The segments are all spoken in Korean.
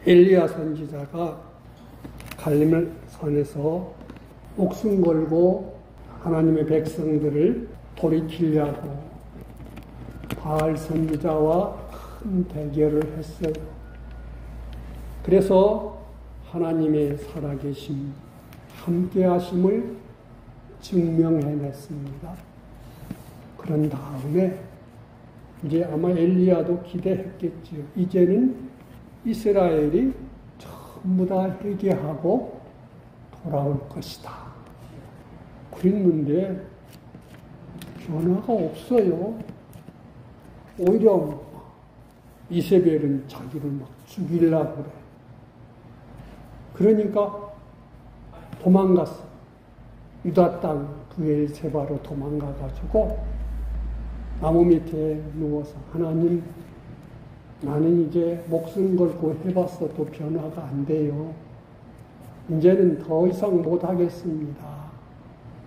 엘리야 선지자가 갈림산에서 목숨 걸고 하나님의 백성들을 돌이키려고 바알 선지자와 큰 대결을 했어요. 그래서 하나님의 살아계심, 함께하심을 증명해냈습니다. 그런 다음에 이제 아마 엘리야도 기대했겠지요. 이제는 이스라엘이 전부 다 회개하고 돌아올 것이다. 그랬는데 변화가 없어요. 오히려 이세벨은 자기를 막 죽이려고 그래. 그러니까 도망갔어. 유다 땅 브엘세바로 도망가가지고 나무 밑에 누워서 하나님, 나는 이제 목숨 걸고 해봤어도 변화가 안 돼요. 이제는 더 이상 못하겠습니다.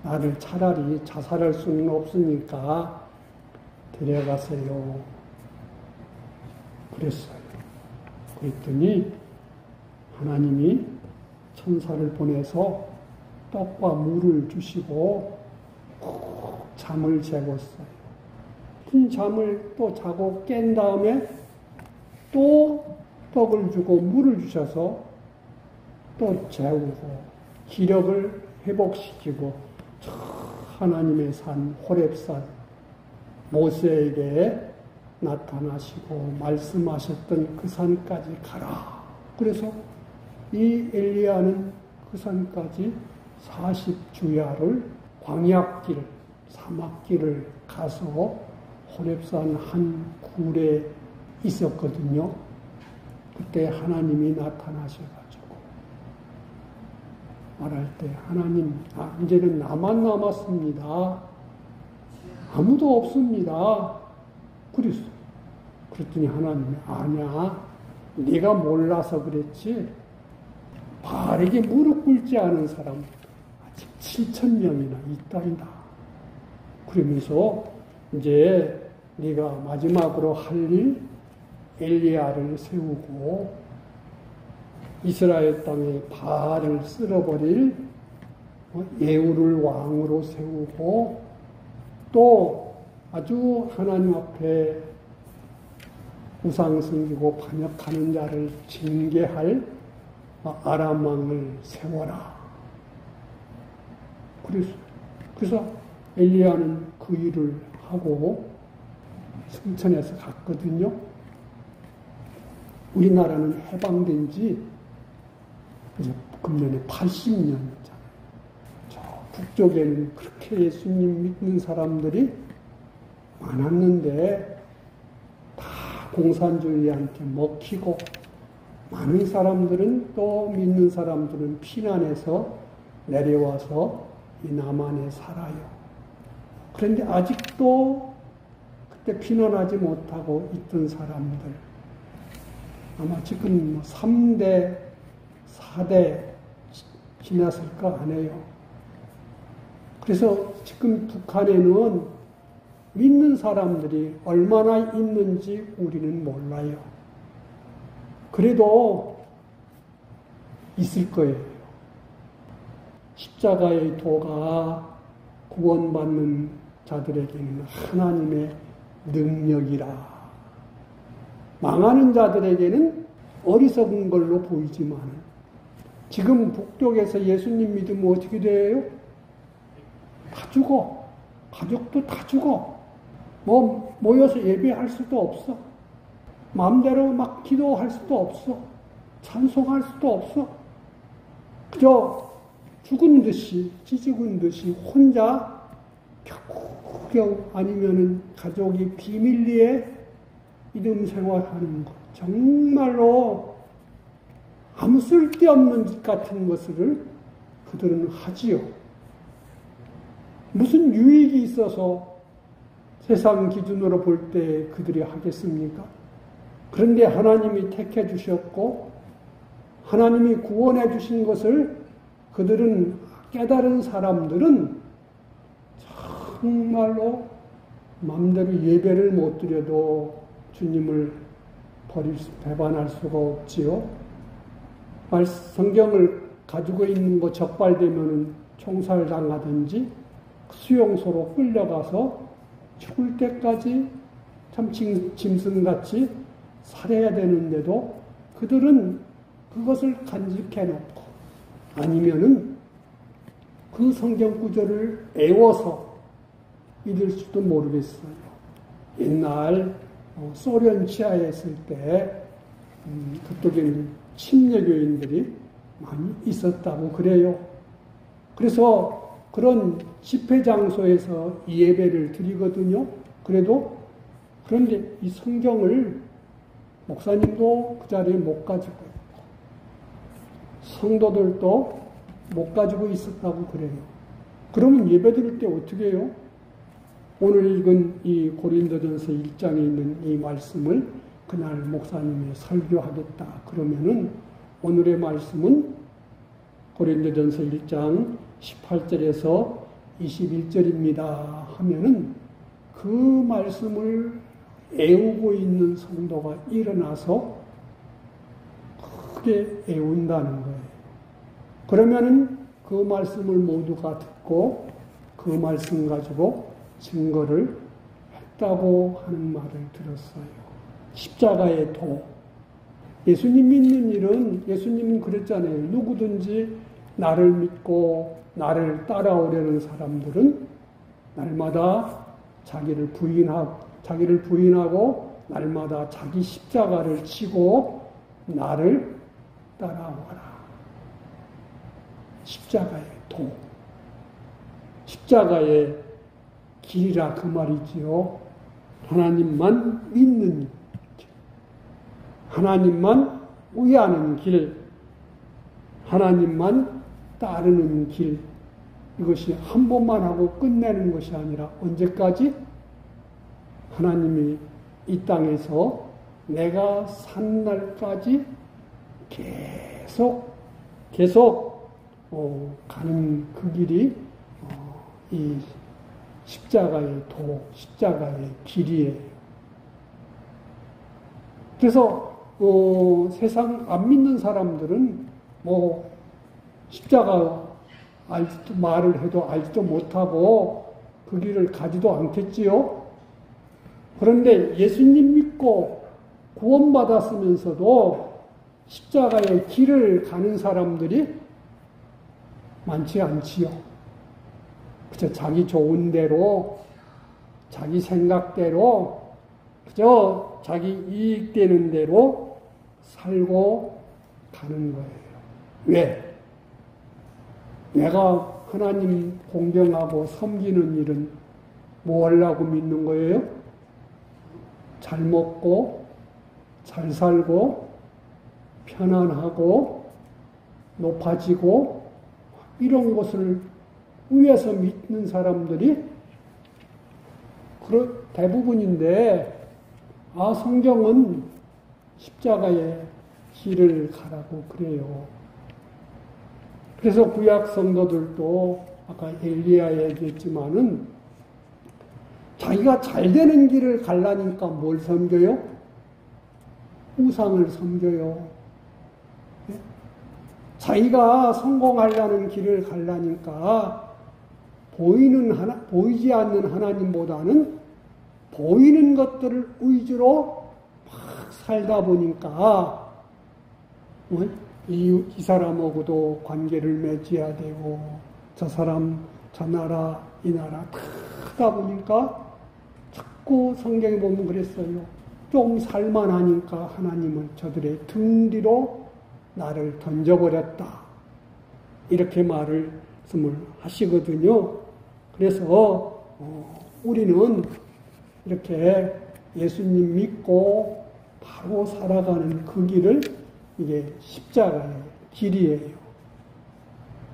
나를 차라리 자살할 수는 없으니까 데려가세요. 그랬어요. 그랬더니 하나님이 천사를 보내서 떡과 물을 주시고 꼭 잠을 재웠어요. 긴 잠을 또 자고 깬 다음에 또 떡을 주고 물을 주셔서 또 재우고 기력을 회복시키고 하나님의 산 호렙산 모세에게 나타나시고 말씀하셨던 그 산까지 가라. 그래서 이 엘리야는 그 산까지 40주야를 광야길, 사막길을 가서 호렙산 한 굴에 있었거든요. 그때 하나님이 나타나셔가지고 말할 때 하나님, 이제는 나만 남았습니다. 아무도 없습니다. 그랬어요. 그랬더니 하나님이 아니야. 네가 몰라서 그랬지. 바르게 무릎 꿇지 않은 사람 아직 7,000명이나 있다이다. 그러면서 이제 네가 마지막으로 할 일 엘리야를 세우고 이스라엘 땅에 바알을 쓸어버릴 예후를 왕으로 세우고 또 아주 하나님 앞에 우상 섬기고 반역하는 자를 징계할 아람 왕을 세워라. 그래서 엘리야는 그 일을 하고 승천해서 갔거든요. 우리나라는 해방된 지 이제 금년에 80년이잖아요. 저 북쪽에는 그렇게 예수님 믿는 사람들이 많았는데 다 공산주의한테 먹히고 많은 사람들은 또 믿는 사람들은 피난해서 내려와서 이 남한에 살아요. 그런데 아직도 그때 피난하지 못하고 있던 사람들 아마 지금 3대, 4대 지났을까 안 해요. 그래서 지금 북한에는 믿는 사람들이 얼마나 있는지 우리는 몰라요. 그래도 있을 거예요. 십자가의 도가 구원받는 자들에게는 하나님의 능력이라. 망하는 자들에게는 어리석은 걸로 보이지만 지금 북쪽에서 예수님 믿으면 어떻게 돼요? 다 죽어. 가족도 다 죽어. 모여서 예배할 수도 없어. 마음대로 막 기도할 수도 없어. 찬송할 수도 없어. 그저 죽은 듯이, 찌죽은 듯이 혼자 겨우겨우 아니면은 가족이 비밀리에 믿음 생활하는 것. 정말로 아무 쓸데없는 짓 같은 것을 그들은 하지요. 무슨 유익이 있어서 세상 기준으로 볼 때 그들이 하겠습니까? 그런데 하나님이 택해 주셨고 하나님이 구원해 주신 것을 그들은 깨달은 사람들은 정말로 마음대로 예배를 못 드려도 주님을 배반할 수가 없지요. 성경을 가지고 있는 거 적발되면은 총살당하든지 수용소로 끌려가서 죽을 때까지 참 짐승같이 살아야 되는데도 그들은 그것을 간직해놓고 아니면은 그 성경 구절을 애워서 믿을 수도 모르겠어요. 옛날 소련 치하에 있을 때 그쪽에는 침례교인들이 많이 있었다고 그래요. 그래서 그런 집회 장소에서 예배를 드리거든요. 그런데 이 성경을 목사님도 그 자리에 못 가지고 있고 성도들도 못 가지고 있었다고 그래요. 그러면 예배 드릴 때 어떻게 해요? 오늘 읽은 이 고린도전서 1장에 있는 이 말씀을 그날 목사님이 설교하겠다 그러면은 오늘의 말씀은 고린도전서 1장 18절에서 21절입니다 하면은 그 말씀을 애우고 있는 성도가 일어나서 크게 애운다는 거예요. 그러면은 그 말씀을 모두가 듣고 그 말씀 가지고 증거를 했다고 하는 말을 들었어요. 십자가의 도. 예수님 믿는 일은 예수님은 그랬잖아요. 누구든지 나를 믿고 나를 따라오려는 사람들은 날마다 자기를 부인하고 날마다 자기 십자가를 지고 나를 따라오라. 십자가의 도. 십자가의 길이라 그 말이지요. 하나님만 믿는 길. 하나님만 의하는 길. 하나님만 따르는 길. 이것이 한 번만 하고 끝내는 것이 아니라 언제까지? 하나님이 이 땅에서 내가 산 날까지 계속 가는 그 길이 이 십자가의 도, 십자가의 길이에요. 그래서 세상 안 믿는 사람들은 십자가 말을 해도 알지도 못하고 그 길을 가지도 않겠지요. 그런데 예수님 믿고 구원받았으면서도 십자가의 길을 가는 사람들이 많지 않지요. 그저 자기 좋은 대로, 자기 생각대로, 그저 자기 이익되는 대로 살고 가는 거예요. 왜? 내가 하나님 공경하고 섬기는 일은 뭐 하려고 믿는 거예요? 잘 먹고, 잘 살고, 편안하고, 높아지고, 이런 것을 위해서 믿는 사람들이 대부분인데, 성경은 십자가의 길을 가라고 그래요. 그래서 구약 성도들도 아까 엘리야 얘기했지만은 자기가 잘 되는 길을 가려니까 뭘 섬겨요? 우상을 섬겨요. 자기가 성공하려는 길을 가려니까 보이지 않는 하나님보다는 보이는 것들을 위주로 막 살다 보니까 이 사람하고도 관계를 맺어야 되고 저 사람, 저 나라, 이 나라 다 하다 보니까 자꾸 성경에 보면 그랬어요. 좀 살만하니까 하나님은 저들의 등 뒤로 나를 던져버렸다. 이렇게 말씀을 하시거든요. 그래서 우리는 이렇게 예수님 믿고 바로 살아가는 그 길을 이게 십자가의 길이에요.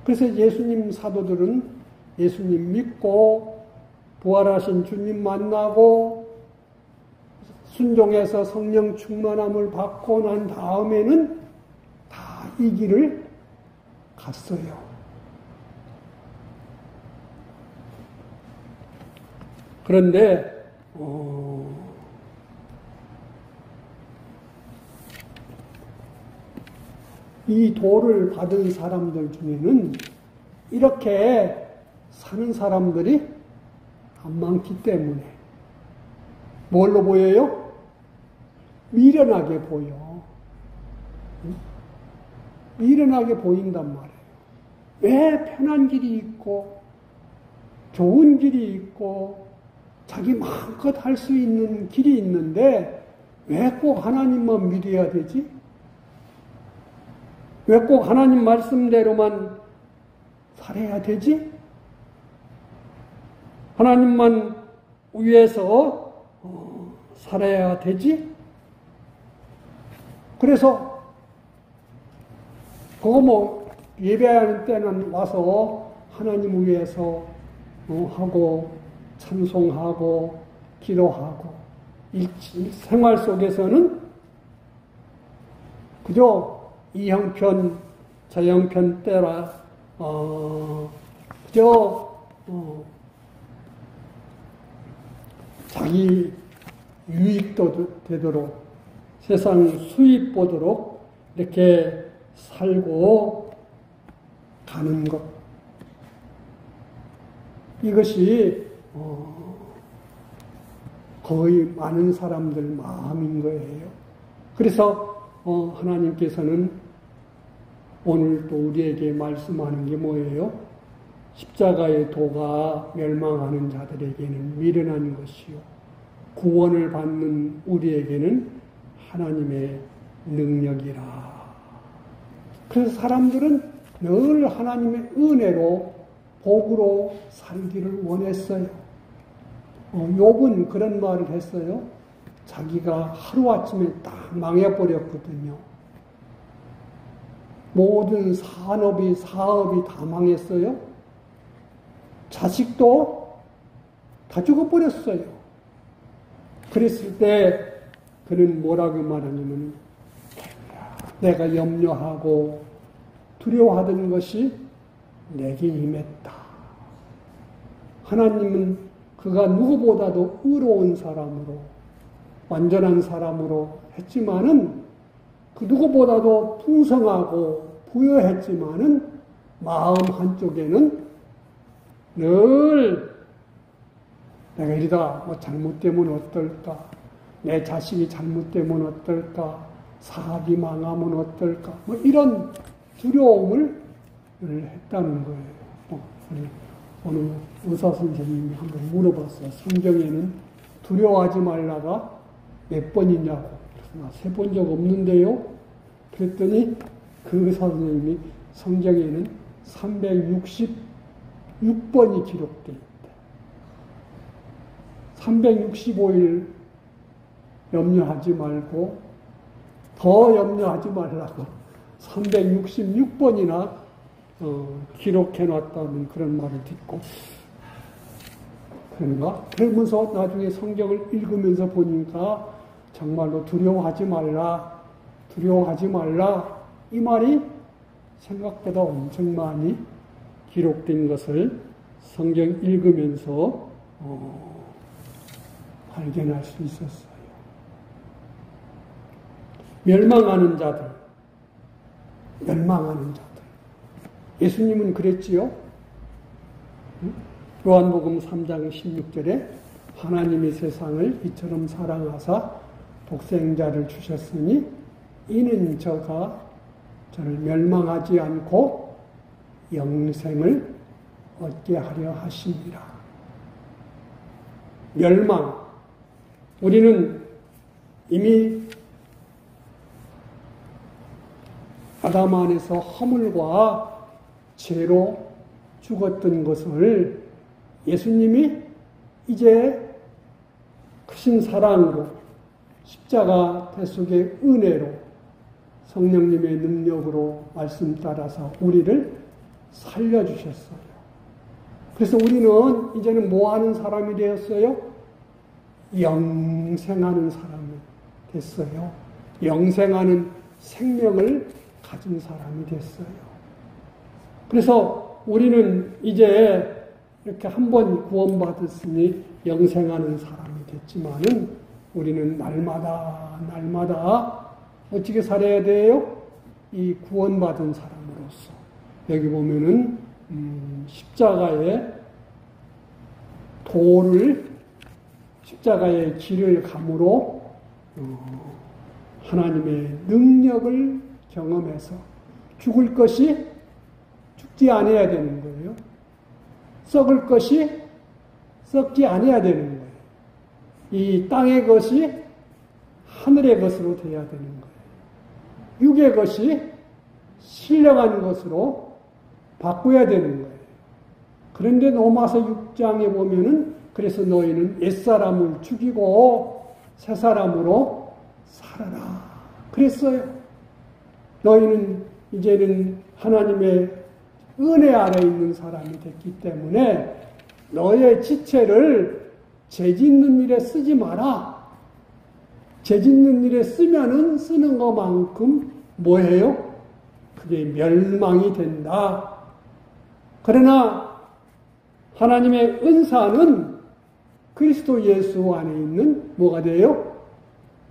그래서 예수님 사도들은 예수님 믿고 부활하신 주님 만나고 순종해서 성령 충만함을 받고 난 다음에는 다 이 길을 갔어요. 그런데 이 도를 받은 사람들 중에는 이렇게 사는 사람들이 안 많기 때문에 뭘로 보여요? 미련하게 보여. 미련하게 보인단 말이에요. 왜 편한 길이 있고 좋은 길이 있고 자기 마음껏 할 수 있는 길이 있는데 왜 꼭 하나님만 믿어야 되지? 왜 꼭 하나님 말씀대로만 살아야 되지? 하나님만 위해서 살아야 되지? 그래서 그거 예배하는 때는 와서 하나님 위해서 하고 찬송하고 기도하고 이 생활 속에서는 그저 이 형편 저 형편 때라 그저 자기 유익도 되도록 세상 수입 보도록 이렇게 살고 가는 것. 이것이 거의 많은 사람들 마음인 거예요. 그래서 하나님께서는 오늘 또 우리에게 말씀하는 게 뭐예요? 십자가의 도가 멸망하는 자들에게는 미련한 것이요 구원을 받는 우리에게는 하나님의 능력이라. 그래서 사람들은 늘 하나님의 은혜로 복으로 살기를 원했어요. 욥은 그런 말을 했어요. 자기가 하루아침에 딱 망해버렸거든요. 모든 사업이 다 망했어요. 자식도 다 죽어버렸어요. 그랬을 때 그는 뭐라고 말하냐면 내가 염려하고 두려워하던 것이 내게 임했다. 하나님은 그가 누구보다도 의로운 사람으로 완전한 사람으로 했지만은 그 누구보다도 풍성하고 부여했지만은 마음 한쪽에는 늘 내가 이러다 잘못되면 어떨까? 내 자식이 잘못되면 어떨까? 사업이 망하면 어떨까? 이런 두려움을 했다는 거예요. 어느 의사 선생님이 한번 물어봤어요. 성경에는 두려워하지 말라가 몇 번이냐고. 그래서 나 세본 적 없는데요. 그랬더니 그 의사 선생님이 성경에는 366번이 기록되어 있다. 365일 염려하지 말고 더 염려하지 말라고 366번이나 기록해놨다는 그런 말을 듣고 그런가? 그러면서 나중에 성경을 읽으면서 보니까 정말로 두려워하지 말라 이 말이 생각보다 엄청 많이 기록된 것을 성경 읽으면서 발견할 수 있었어요. 멸망하는 자들. 예수님은 그랬지요. 요한복음 3장 16절에 하나님이 세상을 이처럼 사랑하사 독생자를 주셨으니 이는 저가 저를 멸망하지 않고 영생을 얻게 하려 하심이라. 멸망. 우리는 이미 아담 안에서 허물과 죄로 죽었던 것을 예수님이 이제 크신 사랑으로 십자가 대속의 은혜로 성령님의 능력으로 말씀 따라서 우리를 살려주셨어요. 그래서 우리는 이제는 뭐 하는 사람이 되었어요? 영생하는 사람이 됐어요. 영생하는 생명을 가진 사람이 됐어요. 그래서 우리는 이제 이렇게 한 번 구원받았으니 영생하는 사람이 됐지만은 우리는 날마다 어떻게 살아야 돼요? 이 구원받은 사람으로서 여기 보면은 십자가의 도를 십자가의 길을 감으로 하나님의 능력을 경험해서 죽을 것이 죽지 않아야 되는 거예요. 썩을 것이 썩지 않아야 되는 거예요. 이 땅의 것이 하늘의 것으로 되어야 되는 거예요. 육의 것이 신령한 것으로 바꿔야 되는 거예요. 그런데 로마서 6장에 보면은 그래서 너희는 옛사람을 죽이고 새사람으로 살아라. 그랬어요. 너희는 이제는 하나님의 은혜 아래 있는 사람이 됐기 때문에 너의 지체를 죄짓는 일에 쓰지 마라. 죄짓는 일에 쓰면은 쓰는 것만큼 뭐예요? 그게 멸망이 된다. 그러나 하나님의 은사는 그리스도 예수 안에 있는 뭐가 돼요?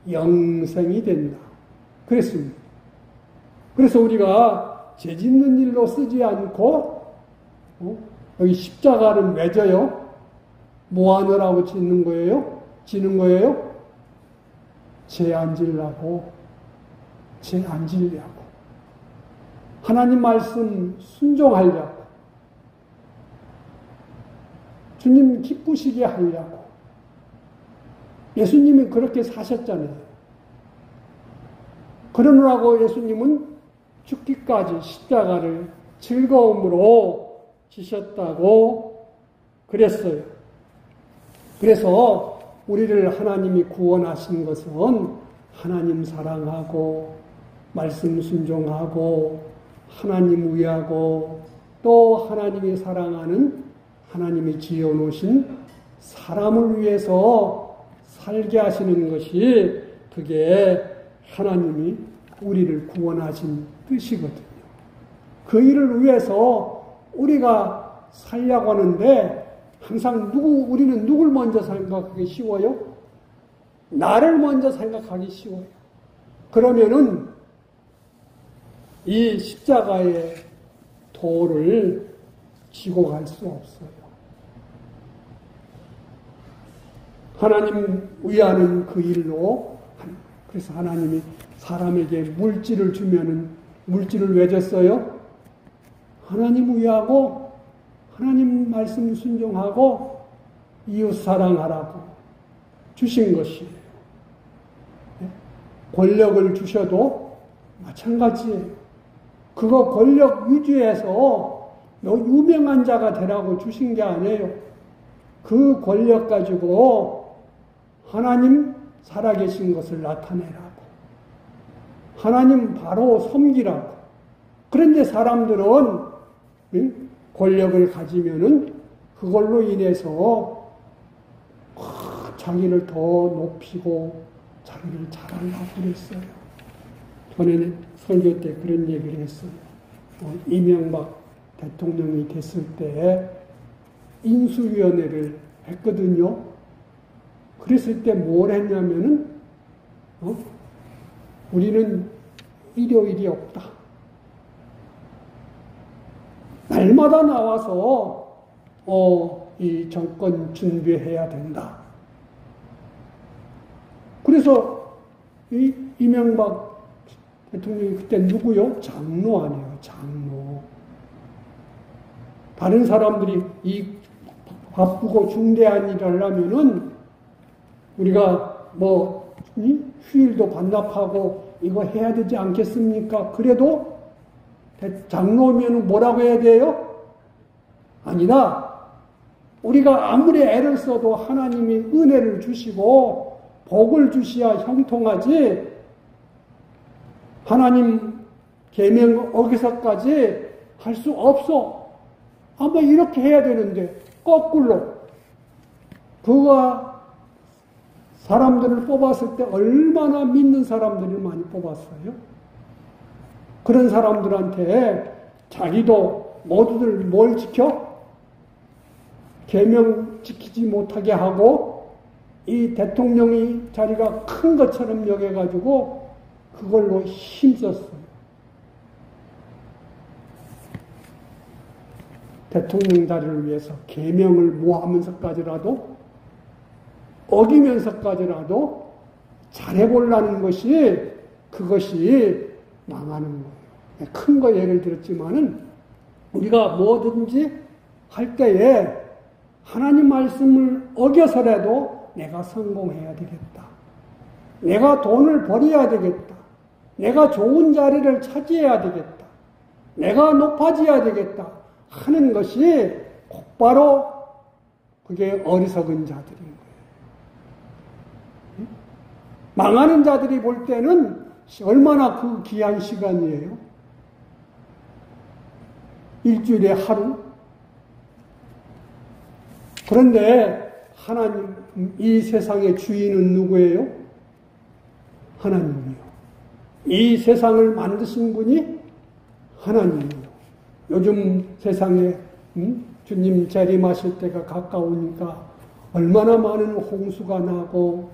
영생이 된다. 그랬습니다. 그래서 우리가 죄짓는 일로 쓰지 않고 여기 십자가를 맺어요. 뭐 하느라고 짓는 거예요? 지는 거예요? 죄 안 지려고. 죄 안 지려고. 하나님 말씀 순종하려고. 주님 기쁘시게 하려고. 예수님이 그렇게 사셨잖아요. 그러느라고 예수님은 죽기까지 십자가를 즐거움으로 지셨다고 그랬어요. 그래서 우리를 하나님이 구원하신 것은 하나님 사랑하고 말씀 순종하고 하나님 의하고 또 하나님이 사랑하는 하나님이 지어놓으신 사람을 위해서 살게 하시는 것이 그게 하나님이 우리를 구원하신 뜻이거든요. 그 일을 위해서 우리가 살려고 하는데 항상 우리는 누굴 먼저 생각하기 쉬워요? 나를 먼저 생각하기 쉬워요. 그러면은 이 십자가의 도를 지고 갈 수 없어요. 하나님 위하는 그 일로, 그래서 하나님이 사람에게 물질을 주면은 물질을 왜 줬어요? 하나님 위하고 하나님 말씀 순종하고 이웃 사랑하라고 주신 것이에요. 권력을 주셔도 마찬가지예요. 그거 권력 유지해서 너 유명한 자가 되라고 주신 게 아니에요. 그 권력 가지고 하나님 살아계신 것을 나타내라고. 하나님 바로 섬기라고. 그런데 사람들은 권력을 가지면은 그걸로 인해서 자기를 더 높이고 자기를 잘하려고 그랬어요. 전에 설교 때 그런 얘기를 했어요. 이명박 대통령이 됐을 때 인수위원회를 했거든요. 그랬을 때 뭘 했냐면은 우리는 일요일이 없다. 날마다 나와서 이 정권 준비해야 된다. 그래서 이 이명박 대통령이 그때 누구요? 장로 아니에요. 장로. 다른 사람들이 이 바쁘고 중대한 일을 하면은 우리가 휴일도 반납하고 이거 해야 되지 않겠습니까? 그래도 장로면 뭐라고 해야 돼요? 아니다. 우리가 아무리 애를 써도 하나님이 은혜를 주시고 복을 주셔야 형통하지 하나님 계명 어기서까지 할 수 없어. 아마 이렇게 해야 되는데 거꾸로 그가 사람들을 뽑았을 때 얼마나 믿는 사람들을 많이 뽑았어요. 그런 사람들한테 자기도 모두들 뭘 지켜? 계명 지키지 못하게 하고 이 대통령이 자리가 큰 것처럼 여겨가지고 그걸로 힘썼어요. 대통령 자리를 위해서 계명을 모하면서까지라도 어기면서까지라도 잘해보려는 것이 그것이 망하는 거예요. 큰 거 예를 들었지만은 우리가 뭐든지 할 때에 하나님 말씀을 어겨서라도 내가 성공해야 되겠다. 내가 돈을 벌여야 되겠다. 내가 좋은 자리를 차지해야 되겠다. 내가 높아져야 되겠다 하는 것이 곧바로 그게 어리석은 자들인 거예요. 망하는 자들이 볼 때는 얼마나 그 귀한 시간이에요. 일주일에 하루. 그런데 하나님, 이 세상의 주인은 누구예요? 하나님이요. 이 세상을 만드신 분이 하나님이요. 요즘 세상에 주님 재림하실 때가 가까우니까 얼마나 많은 홍수가 나고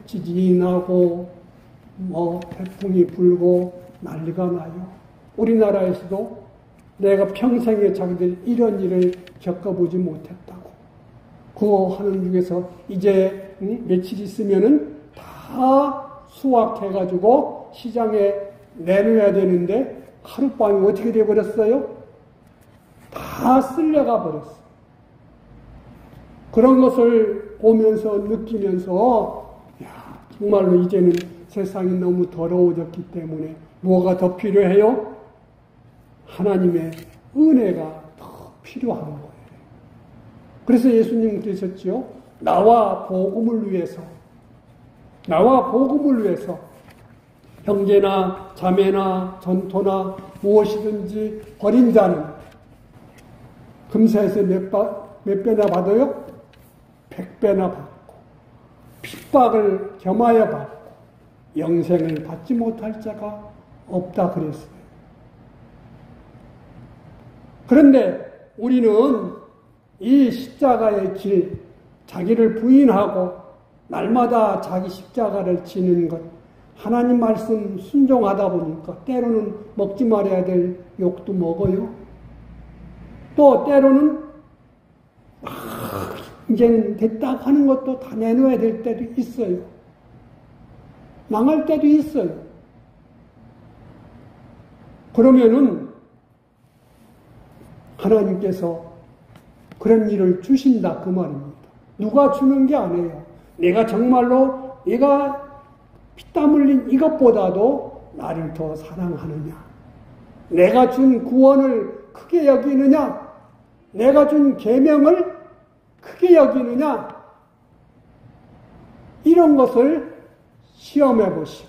지진이 나고 태풍이 불고 난리가 나요. 우리나라에서도 내가 평생에 자기들 이런 일을 겪어보지 못했다고. 그거 하는 중에서 이제 며칠 있으면은 다 수확해가지고 시장에 내놓아야 되는데 하룻밤에 어떻게 돼버렸어요? 다 쓸려가 버렸어. 그런 것을 보면서 느끼면서 정말로 이제는 세상이 너무 더러워졌기 때문에 뭐가 더 필요해요? 하나님의 은혜가 더 필요한 거예요. 그래서 예수님 그러셨죠. 나와 복음을 위해서 형제나 자매나 전토나 무엇이든지 버린 자는 금세에서 몇 배나 받아요? 100배나 받고 핍박을 겸하여 받고 영생을 받지 못할 자가 없다 그랬어요. 그런데 우리는 이 십자가의 길, 자기를 부인하고 날마다 자기 십자가를 지는 것, 하나님 말씀 순종하다 보니까 때로는 먹지 말아야 될 욕도 먹어요. 또 때로는 이제는 됐다고 하는 것도 다 내놓아야 될 때도 있어요. 망할 때도 있어요. 그러면은 하나님께서 그런 일을 주신다 그 말입니다. 누가 주는 게 아니에요. 내가 정말로 내가 피땀 흘린 이것보다도 나를 더 사랑하느냐? 내가 준 구원을 크게 여기느냐? 내가 준 계명을 크게 여기느냐? 이런 것을 시험해 보시고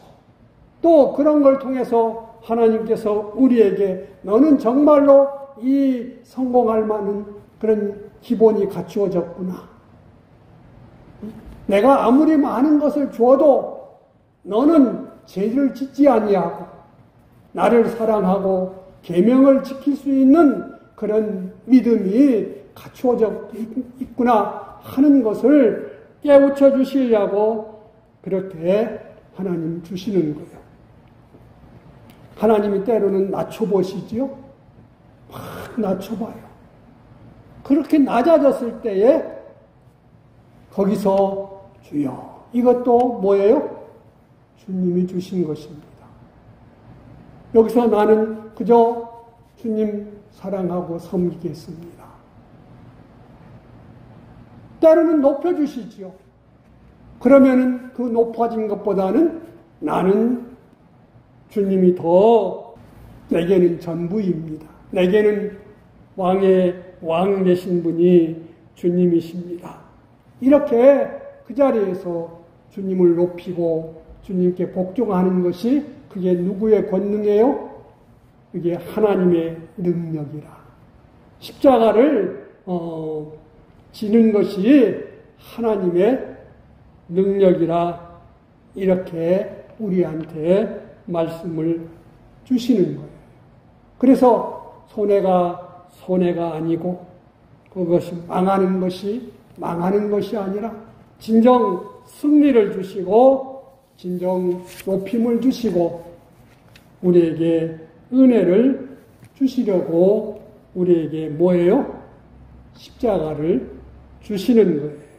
또 그런 걸 통해서 하나님께서 우리에게 너는 정말로 이 성공할 만한 그런 기본이 갖추어졌구나. 내가 아무리 많은 것을 주어도 너는 죄를 짓지 아니하고 나를 사랑하고 계명을 지킬 수 있는 그런 믿음이 갖추어져 있구나 하는 것을 깨우쳐 주시려고 그렇게 하나님 주시는 거예요. 하나님이 때로는 낮춰보시지요. 막 낮춰봐요. 그렇게 낮아졌을 때에 거기서 주여 이것도 뭐예요? 주님이 주신 것입니다. 여기서 나는 그저 주님 사랑하고 섬기겠습니다. 때로는 높여주시지요. 그러면은 그 높아진 것보다는 나는 주님이 더 내게는 전부입니다. 내게는 왕의 왕 되신 분이 주님이십니다. 이렇게 그 자리에서 주님을 높이고 주님께 복종하는 것이 그게 누구의 권능이에요? 그게 하나님의 능력이라. 십자가를 지는 것이 하나님의 능력이라 이렇게 우리한테 말씀을 주시는 거예요. 그래서 손해가 아니고 그것이 망하는 것이 아니라 진정 승리를 주시고 진정 높임을 주시고 우리에게 은혜를 주시려고 우리에게 뭐예요? 십자가를 주시는 거예요.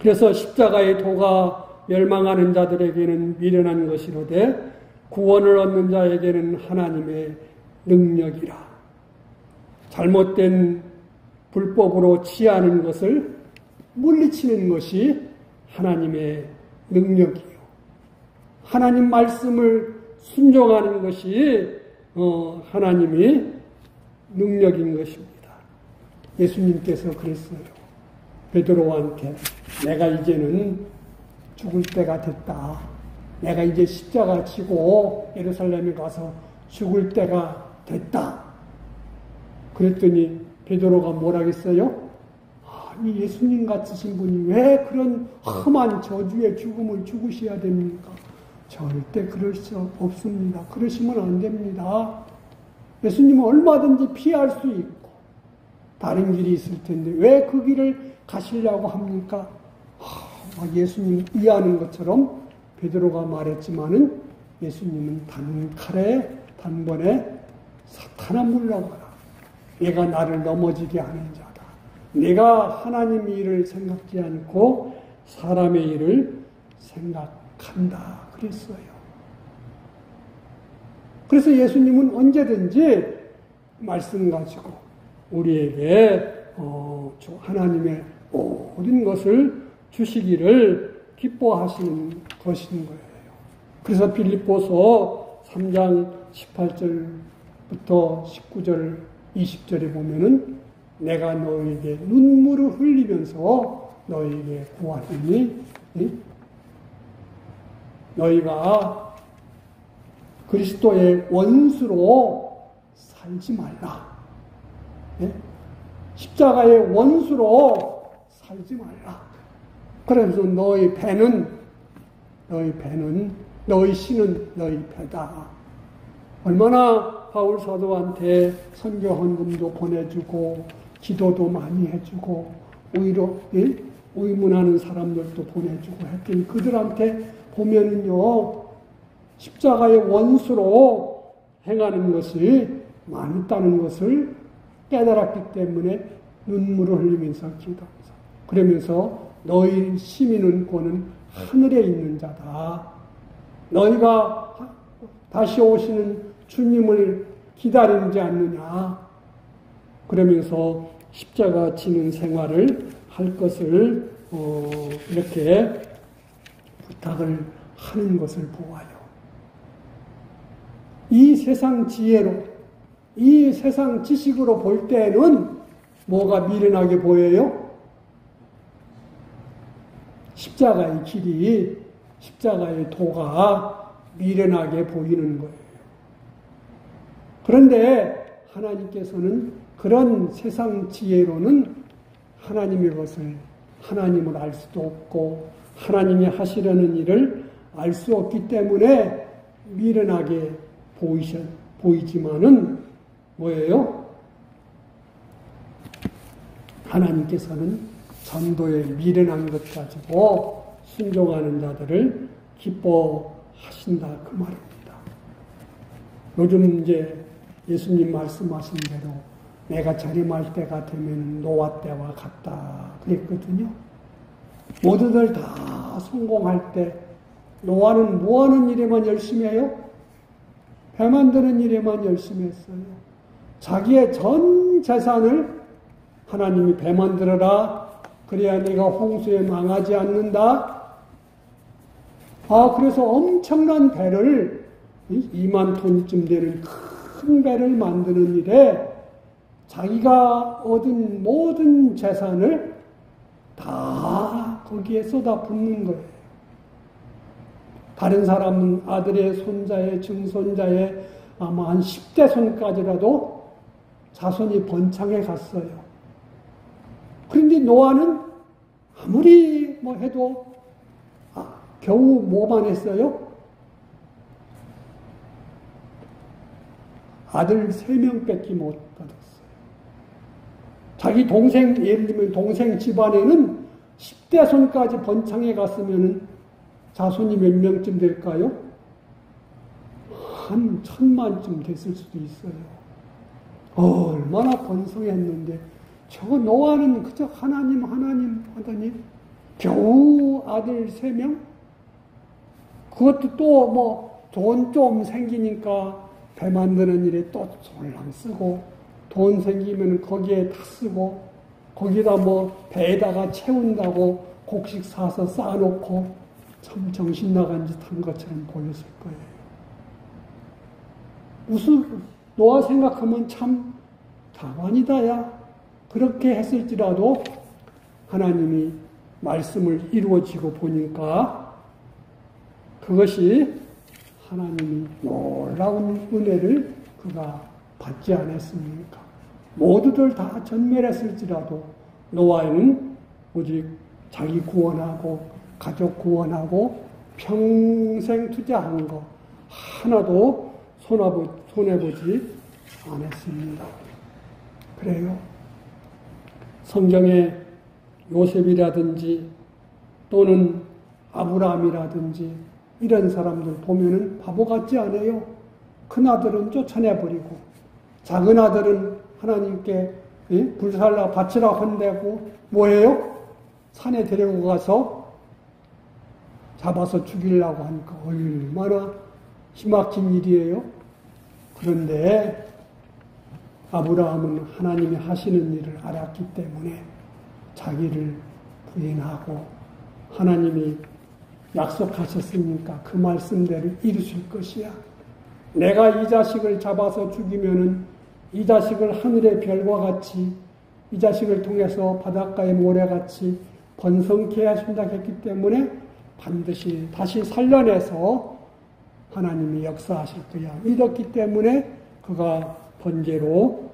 그래서 십자가의 도가 멸망하는 자들에게는 미련한 것이로되 구원을 얻는 자에게는 하나님의 능력이라. 잘못된 불법으로 취하는 것을 물리치는 것이 하나님의 능력이요. 하나님 말씀을 순종하는 것이 하나님의 능력인 것입니다. 예수님께서 그랬어요. 베드로한테 내가 이제는 죽을 때가 됐다. 내가 이제 십자가 지고 예루살렘에 가서 죽을 때가 됐다. 그랬더니 베드로가 뭐라겠어요? 아니 예수님 같으신 분이 왜 그런 험한 저주의 죽음을 죽으셔야 됩니까? 절대 그럴 수 없습니다. 그러시면 안 됩니다. 예수님은 얼마든지 피할 수 있고 다른 길이 있을 텐데 왜 그 길을 가시려고 합니까? 예수님 이해하는 것처럼 베드로가 말했지만은 예수님은 단번에 사탄아 물러가라. 내가 나를 넘어지게 하는 자다. 내가 하나님의 일을 생각지 않고 사람의 일을 생각한다. 그랬어요. 그래서 예수님은 언제든지 말씀 가지고 우리에게 하나님의 모든 것을 주시기를 기뻐하시는 것인 거예요. 그래서 빌립보서 3장 18절부터 19절 20절에 보면은 내가 너에게 눈물을 흘리면서 너에게 구하더니 너희가 그리스도의 원수로 살지 말라. 십자가의 원수로 살지 말라. 그래서 너희 배는 너희 신은 너희 배다. 얼마나 바울 사도한테 선교 헌금도 보내주고 기도도 많이 해주고 오히려 의문하는 사람들도 보내주고 했더니 그들한테 보면은요 십자가의 원수로 행하는 것이 많다는 것을 깨달았기 때문에 눈물을 흘리면서 기도하면서 그러면서 너희 시민은 권은 하늘에 있는 자다. 너희가 다시 오시는 주님을 기다리지 않느냐. 그러면서 십자가 지는 생활을 할 것을 이렇게 부탁을 하는 것을 보아요. 이 세상 지혜로, 이 세상 지식으로 볼 때는 뭐가 미련하게 보여요? 십자가의 길이, 십자가의 도가 미련하게 보이는 거예요. 그런데 하나님께서는 그런 세상 지혜로는 하나님의 것을 하나님을 알 수도 없고 하나님이 하시려는 일을 알 수 없기 때문에 미련하게 보이지만은 뭐예요? 하나님께서는 전도에 미련한 것 가지고 순종하는 자들을 기뻐하신다 그 말입니다. 요즘 이제 예수님 말씀하신 대로 내가 재림할 때가 되면 노아 때와 같다 그랬거든요. 모두들 다 성공할 때 노아는 뭐 하는 일에만 열심히 해요? 배 만드는 일에만 열심히 했어요. 자기의 전 재산을 하나님이 배 만들어라. 그래야 네가 홍수에 망하지 않는다. 그래서 엄청난 배를 2만 톤쯤 되는 큰 배를 만드는 일에 자기가 얻은 모든 재산을 다 거기에 쏟아붓는 거예요. 다른 사람은 아들의 손자의 증손자의 아마 한 10대 손까지라도 자손이 번창해 갔어요. 그런데 노아는 아무리 뭐 해도 겨우 뭐만 했어요? 아들 3명밖에 못 받았어요. 자기 동생, 예를 들면 동생 집안에는 10대 손까지 번창해 갔으면 자손이 몇 명쯤 될까요? 한 1000만쯤 됐을 수도 있어요. 얼마나 번성했는데 저 노아는 그저 하나님 하더니 겨우 아들 3명? 그것도 또 뭐 돈 좀 생기니까 배 만드는 일에 또 솔랑 쓰고 돈 생기면 거기에 다 쓰고 거기다 뭐 배에다가 채운다고 곡식 사서 쌓아놓고 참 정신 나간 짓 한 것처럼 보였을 거예요. 무슨 노아 생각하면 참 가관이다야. 그렇게 했을지라도 하나님이 말씀을 이루어지고 보니까 그것이 하나님이 놀라운 은혜를 그가 받지 않았습니까? 모두들 다 전멸했을지라도 노아는 오직 자기 구원하고 가족 구원하고 평생 투자한 거 하나도 손해보지 않았습니다. 그래요. 성경에 요셉이라든지 또는 아브라함이라든지 이런 사람들 보면은 바보 같지 않아요? 큰 아들은 쫓아내버리고 작은 아들은 하나님께 불살라 바치라 혼내고 뭐예요? 산에 데리고 가서 잡아서 죽이려고 하니까 얼마나 힘막힌 일이에요. 그런데 아브라함은 하나님이 하시는 일을 알았기 때문에 자기를 부인하고 하나님이 약속하셨으니까 그 말씀대로 이루실 것이야. 내가 이 자식을 잡아서 죽이면은 이 자식을 하늘의 별과 같이 이 자식을 통해서 바닷가의 모래같이 번성케 하신다 했기 때문에 반드시 다시 살려내서 하나님이 역사하실 거야. 믿었기 때문에 그가 번제로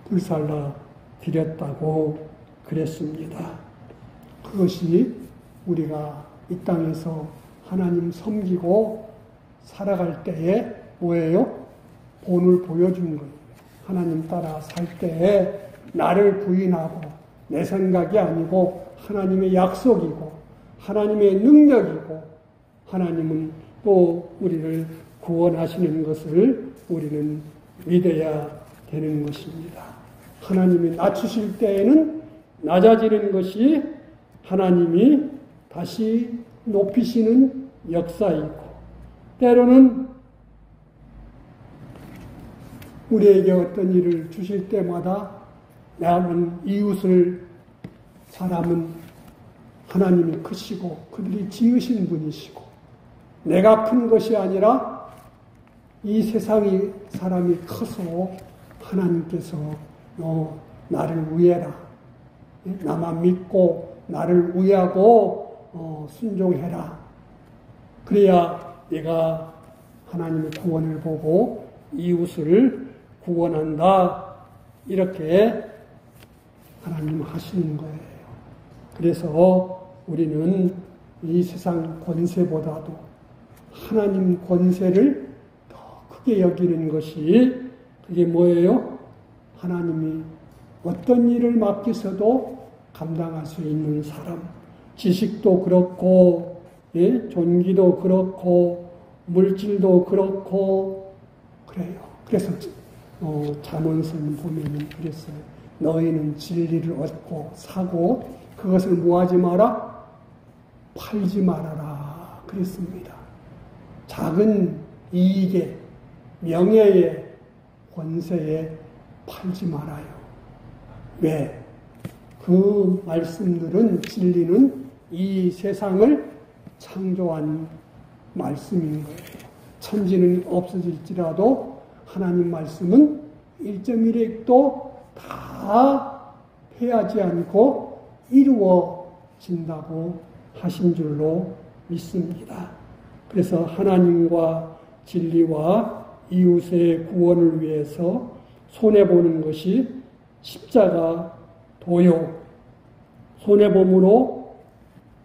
불살라 드렸다고 그랬습니다. 그것이 우리가 이 땅에서 하나님 섬기고 살아갈 때에 뭐예요? 본을 보여준 거예요. 하나님 따라 살 때에 나를 부인하고 내 생각이 아니고 하나님의 약속이고 하나님의 능력이고 하나님은 또 우리를 구원하시는 것을 우리는 믿어야 되는 것입니다. 하나님이 낮추실 때에는 낮아지는 것이 하나님이 다시 높이시는 역사이고 때로는 우리에게 어떤 일을 주실 때마다 나는 이웃을 사람은 하나님이 크시고 그들이 지으신 분이시고 내가 큰 것이 아니라 이 세상이 사람이 커서 하나님께서 나를 위해라. 나만 믿고 나를 위하고 순종해라. 그래야 내가 하나님의 구원을 보고 이웃을 구원한다. 이렇게 하나님 하시는 거예요. 그래서 우리는 이 세상 권세보다도 하나님 권세를 더 크게 여기는 것이 그게 뭐예요? 하나님이 어떤 일을 맡기셔도 감당할 수 있는 사람. 지식도 그렇고 존귀도 그렇고 물질도 그렇고 그래요. 그래서 잠언서는 보면은 그랬어요. 너희는 진리를 얻고 사고 그것을 뭐하지 마라? 팔지 말아라. 그랬습니다. 작은 이익에 명예에 권세에 팔지 말아요. 왜? 그 말씀들은 진리는 이 세상을 창조한 말씀인 거예요. 천지는 없어질지라도 하나님 말씀은 1.1핵도 다 패하지 않고 이루어진다고 하신 줄로 믿습니다. 그래서 하나님과 진리와 이웃의 구원을 위해서 손해보는 것이 십자가 도요. 손해봄으로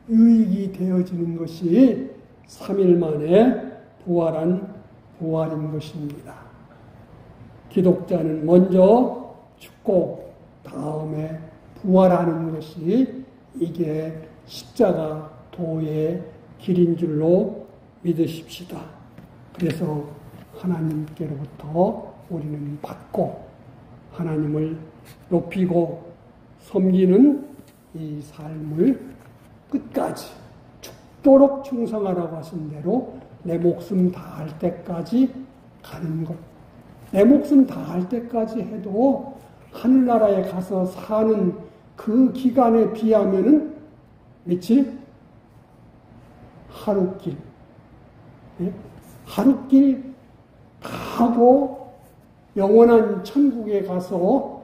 유익이 되어지는 것이 3일 만에 부활한 부활인 것입니다. 기독자는 먼저 죽고 다음에 부활하는 것이 이게 십자가 도의 길인 줄로 믿으십시다. 그래서 하나님께로부터 우리는 받고 하나님을 높이고 섬기는 이 삶을 끝까지 죽도록 충성하라고 하신 대로 내 목숨 다할 때까지 가는 것. 내 목숨 다할 때까지 해도 하늘나라에 가서 사는 그 기간에 비하면은 며칠? 하루길. 예? 하루길 다 하고 영원한 천국에 가서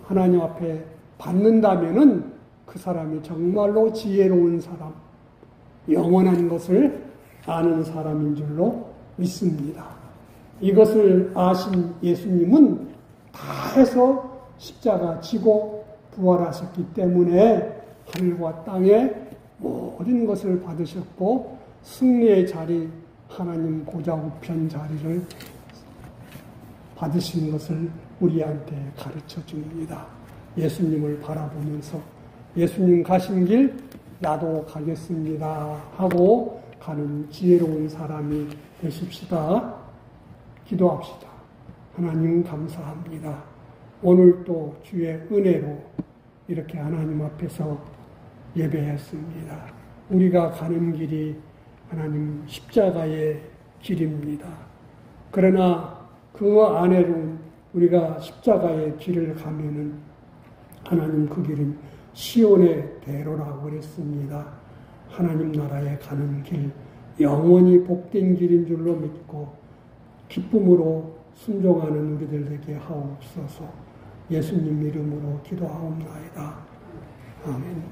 하나님 앞에 받는다면은 그 사람이 정말로 지혜로운 사람, 영원한 것을 아는 사람인 줄로 믿습니다. 이것을 아신 예수님은 다 해서 십자가 지고 부활하셨기 때문에 하늘과 땅에 모든 것을 받으셨고 승리의 자리, 하나님 보좌 우편 자리를 받으신 것을 우리한테 가르쳐 줍니다. 예수님을 바라보면서 예수님 가신 길 나도 가겠습니다 하고 가는 지혜로운 사람이 되십시다. 기도합시다. 하나님 감사합니다. 오늘 또 주의 은혜로 이렇게 하나님 앞에서 예배했습니다. 우리가 가는 길이 하나님 십자가의 길입니다. 그러나 그 안에로 우리가 십자가의 길을 가면은 하나님 그 길은 시온의 대로라고 그랬습니다. 하나님 나라에 가는 길, 영원히 복된 길인 줄로 믿고 기쁨으로 순종하는 우리들 되게 하옵소서. 예수님 이름으로 기도하옵나이다. 아멘.